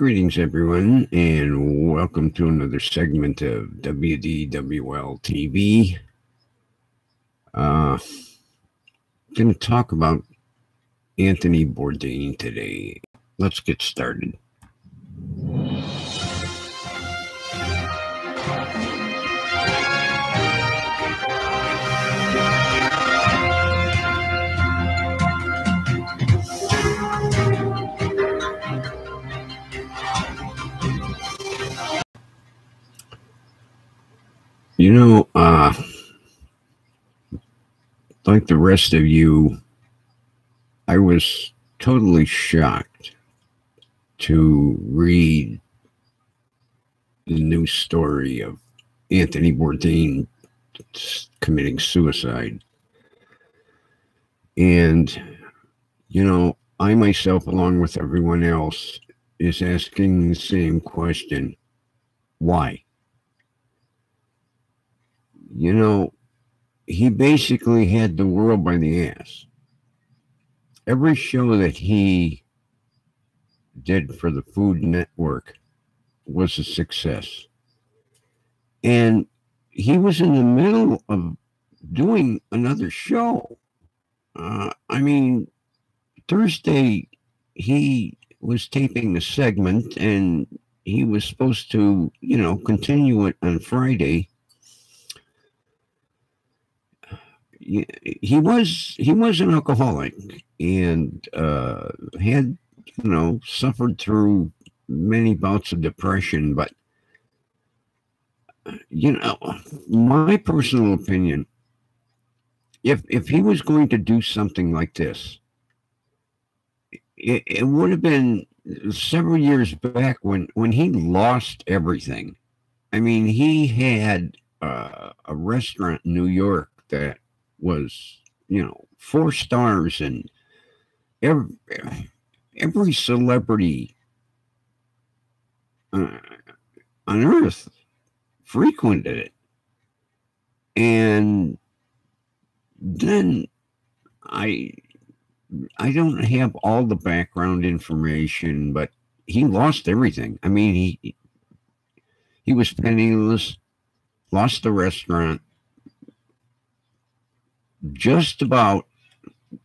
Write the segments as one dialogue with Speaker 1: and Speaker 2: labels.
Speaker 1: Greetings, everyone, and welcome to another segment of WDWLTV. Going to talk about Anthony Bourdain today. Let's get started. You know, like the rest of you, I was totally shocked to read the news story of Anthony Bourdain committing suicide. And, you know, I myself, along with everyone else, is asking the same question. Why? You know, he basically had the world by the ass. Every show that he did for the Food Network was a success. And he was in the middle of doing another show. I mean, Thursday, he was taping a segment and he was supposed to, continue it on Friday. He was an alcoholic and had, suffered through many bouts of depression. But, my personal opinion, if he was going to do something like this, it would have been several years back when he lost everything. I mean, he had a restaurant in New York that was, 4 stars, and every celebrity on earth frequented it. And then I don't have all the background information, but he lost everything. I mean, he was penniless, lost the restaurant,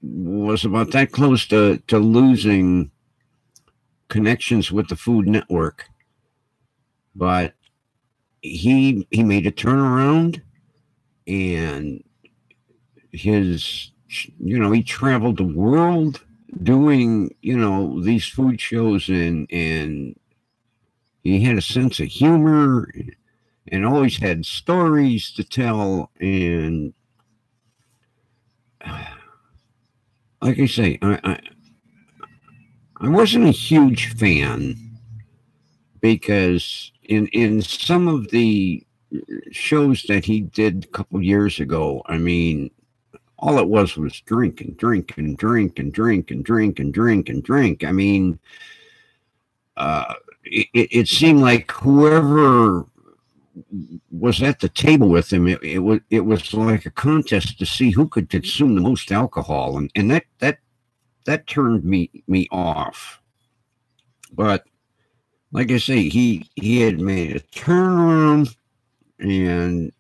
Speaker 1: was about that close to losing connections with the Food Network. But he made a turnaround, and he traveled the world doing, these food shows, and he had a sense of humor and always had stories to tell. And like I say, I wasn't a huge fan, because in some of the shows that he did a couple years ago, I mean, all it was drink and drink and drink and drink and drink and drink and drink. I mean, it seemed like whoever was at the table with him, it was like a contest to see who could consume the most alcohol, and that turned me off. But like I say, he had made a turnaround, and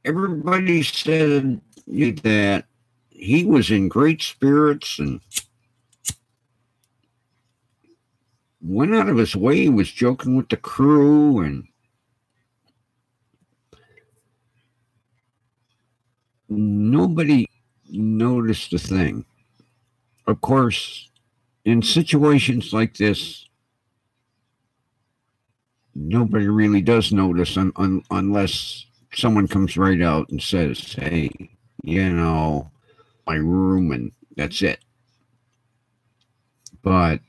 Speaker 1: everybody said that he was in great spirits and went out of his way. He was joking with the crew, and nobody noticed a thing. Of course, in situations like this, nobody really does notice unless someone comes right out and says, hey, my room, and that's it. But,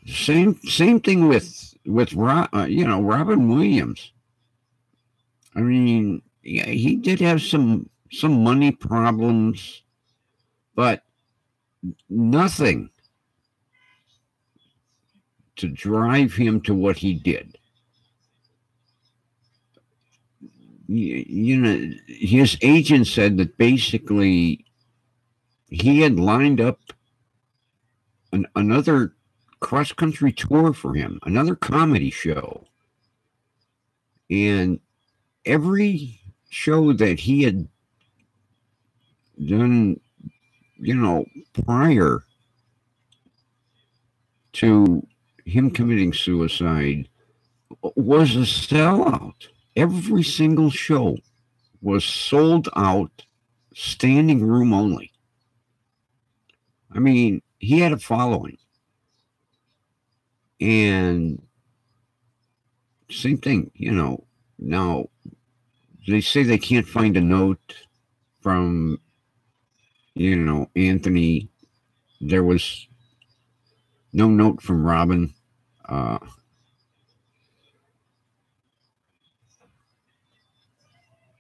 Speaker 1: same thing with Robin Williams. I mean, yeah, he did have some money problems, but nothing to drive him to what he did. His agent said that basically he had lined up another cross-country tour for him, another comedy show. And every show that he had done, prior to him committing suicide was a sellout. Every single show was sold out, standing room only. I mean, he had a following. And same thing, now they say they can't find a note from, Anthony. There was no note from Robin. I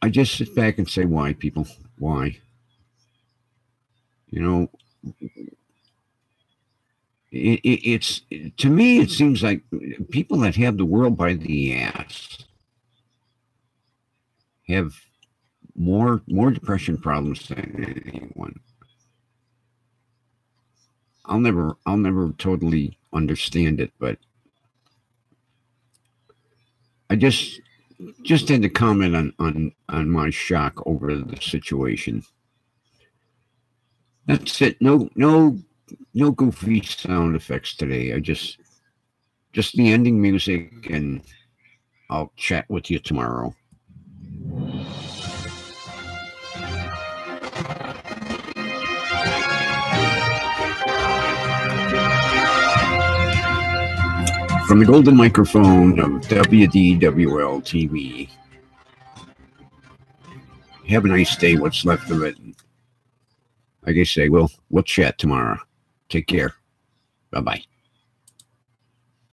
Speaker 1: just sit back and say, why, people? Why? It's to me, it seems like people that have the world by the ass have more depression problems than anyone. I'll never totally understand it, but I just had to comment on my shock over the situation. That's it. No goofy sound effects today. I just the ending music, and I'll chat with you tomorrow. From the golden microphone of WDWLTV. Have a nice day, what's left of it. Like I say, we'll chat tomorrow. Take care. Bye-bye.